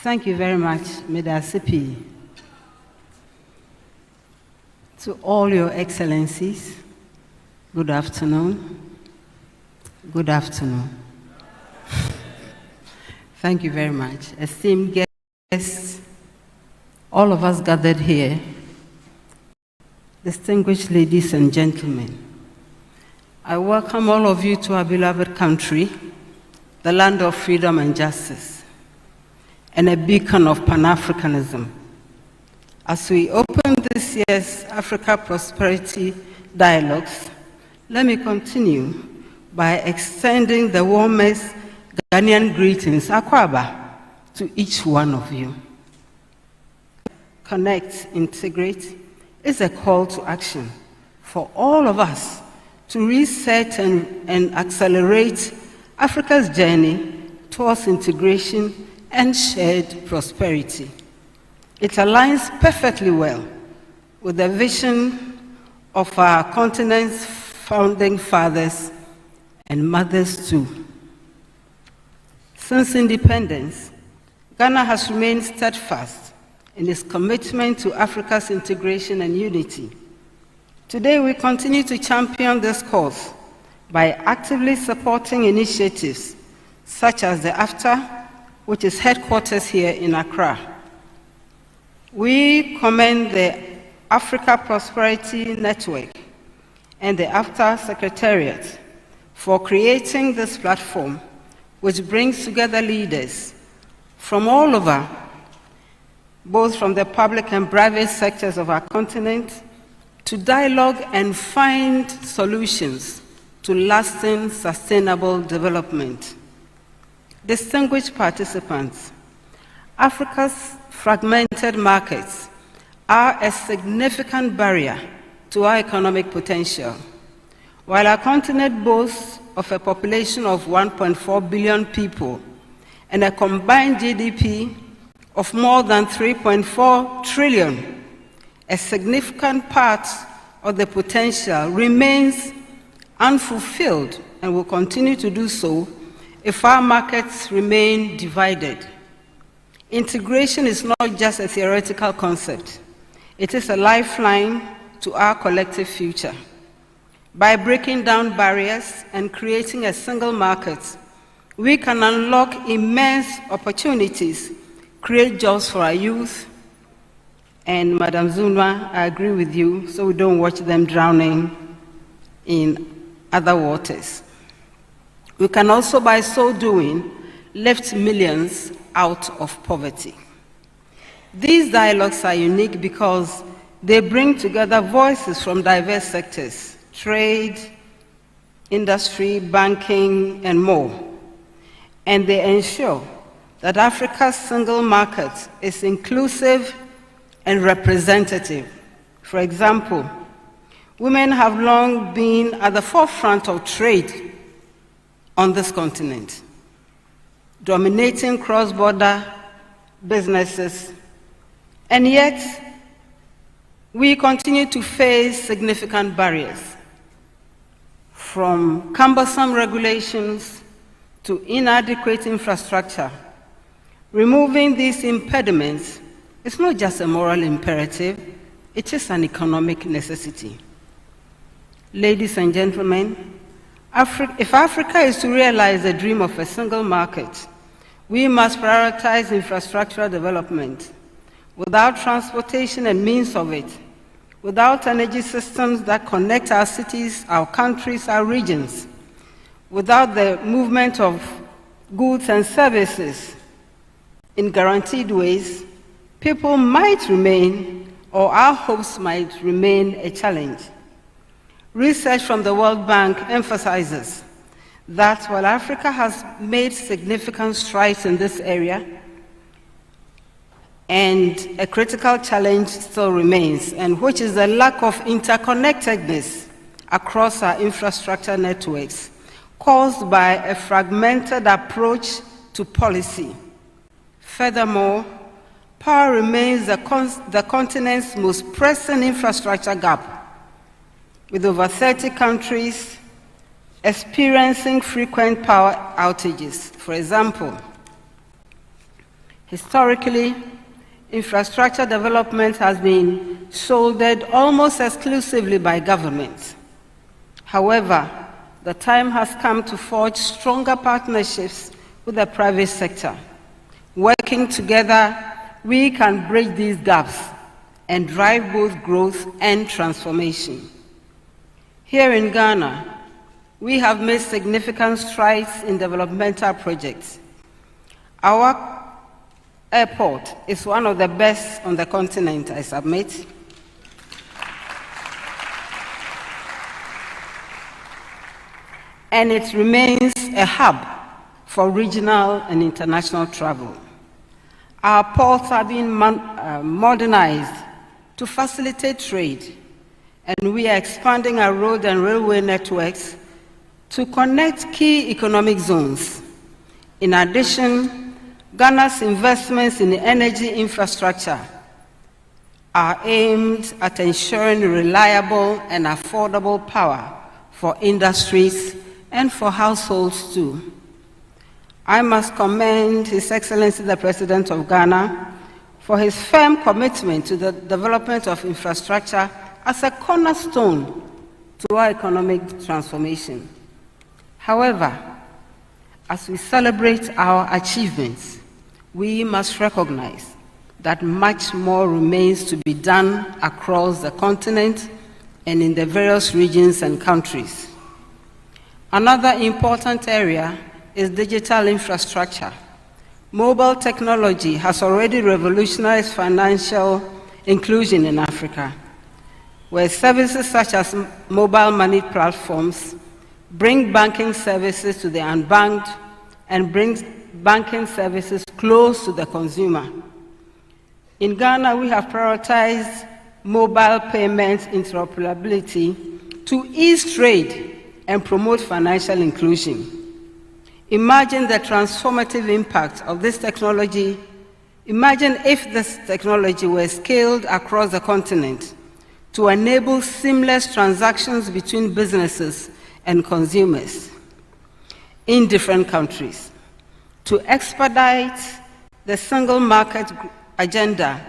Thank you very much, Medasipi. To all your excellencies, good afternoon. Good afternoon. Thank you very much. Esteemed guests, all of us gathered here, distinguished ladies and gentlemen, I welcome all of you to our beloved country, the land of freedom and justice, and a beacon of Pan-Africanism. As we open this year's Africa Prosperity Dialogues, let me continue by extending the warmest Ghanaian greetings, Akwaba, to each one of you. Connect, integrate is a call to action for all of us to reset and accelerate Africa's journey towards integration and shared prosperity. It aligns perfectly well with the vision of our continent's founding fathers and mothers too. Since independence, Ghana has remained steadfast in its commitment to Africa's integration and unity. Today, we continue to champion this cause by actively supporting initiatives such as the AFTA, which is headquarters here in Accra. We commend the Africa Prosperity Network and the AFTA Secretariat for creating this platform, which brings together leaders from all over, both from the public and private sectors of our continent, to dialogue and find solutions to lasting, sustainable development. Distinguished participants, Africa's fragmented markets are a significant barrier to our economic potential. While our continent boasts of a population of 1.4 billion people and a combined GDP of more than 3.4 trillion, a significant part of the potential remains unfulfilled and will continue to do so if our markets remain divided. Integration is not just a theoretical concept. It is a lifeline to our collective future. By breaking down barriers and creating a single market, we can unlock immense opportunities, create jobs for our youth, and Madam Zunwa, I agree with you, so we don't watch them drowning in other waters. We can also, by so doing, lift millions out of poverty. These dialogues are unique because they bring together voices from diverse sectors, trade, industry, banking, and more. And they ensure that Africa's single market is inclusive and representative. For example, women have long been at the forefront of trade on this continent, dominating cross-border businesses, and yet we continue to face significant barriers, from cumbersome regulations to inadequate infrastructure. Removing these impediments is not just a moral imperative, it is an economic necessity. Ladies and gentlemen, if Africa is to realize the dream of a single market, we must prioritize infrastructural development. Without transportation and means of it, without energy systems that connect our cities, our countries, our regions, without the movement of goods and services in guaranteed ways, people might remain, or our hopes might remain, a challenge. Research from the World Bank emphasizes that while Africa has made significant strides in this area, and a critical challenge still remains, and which is the lack of interconnectedness across our infrastructure networks, caused by a fragmented approach to policy. Furthermore, power remains the continent's most pressing infrastructure gap, with over 30 countries experiencing frequent power outages. For example, Historically, infrastructure development has been shouldered almost exclusively by governments. However, the time has come to forge stronger partnerships with the private sector. Working together, we can bridge these gaps and drive both growth and transformation. Here in Ghana, we have made significant strides in developmental projects. Our airport is one of the best on the continent, I submit. And it remains a hub for regional and international travel. Our ports are being modernized to facilitate trade, and we are expanding our road and railway networks to connect key economic zones. In addition, Ghana's investments in energy infrastructure are aimed at ensuring reliable and affordable power for industries and for households too. I must commend His Excellency the President of Ghana for his firm commitment to the development of infrastructure as a cornerstone to our economic transformation. However, as we celebrate our achievements, we must recognize that much more remains to be done across the continent and in the various regions and countries. Another important area is digital infrastructure. Mobile technology has already revolutionized financial inclusion in Africa, where services such as mobile money platforms bring banking services to the unbanked and brings banking services close to the consumer. In Ghana, we have prioritized mobile payments interoperability to ease trade and promote financial inclusion. Imagine the transformative impact of this technology. Imagine if this technology were scaled across the continent to enable seamless transactions between businesses and consumers in different countries. To expedite the single market agenda,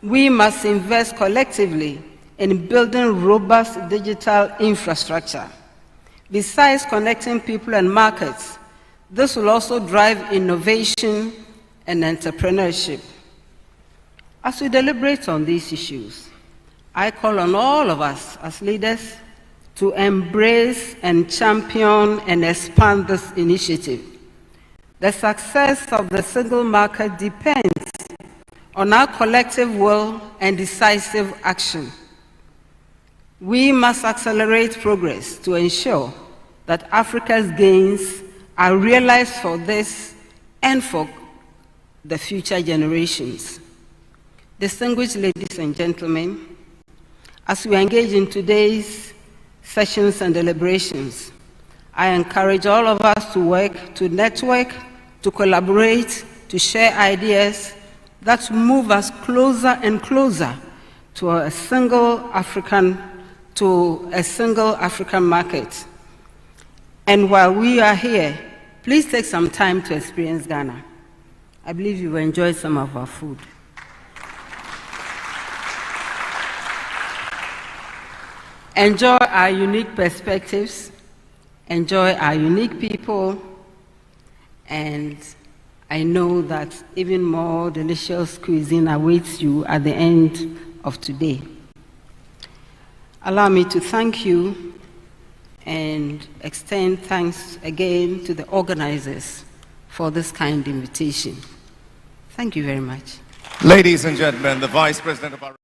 we must invest collectively in building robust digital infrastructure. Besides connecting people and markets, this will also drive innovation and entrepreneurship. As we deliberate on these issues, I call on all of us as leaders to embrace and champion and expand this initiative. The success of the single market depends on our collective will and decisive action. We must accelerate progress to ensure that Africa's gains are realized for this and for the future generations. Distinguished ladies and gentlemen, as we engage in today's sessions and deliberations, I encourage all of us to work, to network, to collaborate, to share ideas that move us closer and closer to a single African market. And while we are here, please take some time to experience Ghana. I believe you will enjoy some of our food. Enjoy our unique perspectives, enjoy our unique people, and I know that even more delicious cuisine awaits you at the end of today. Allow me to thank you and extend thanks again to the organizers for this kind invitation. Thank you very much. Ladies and gentlemen, the Vice President of our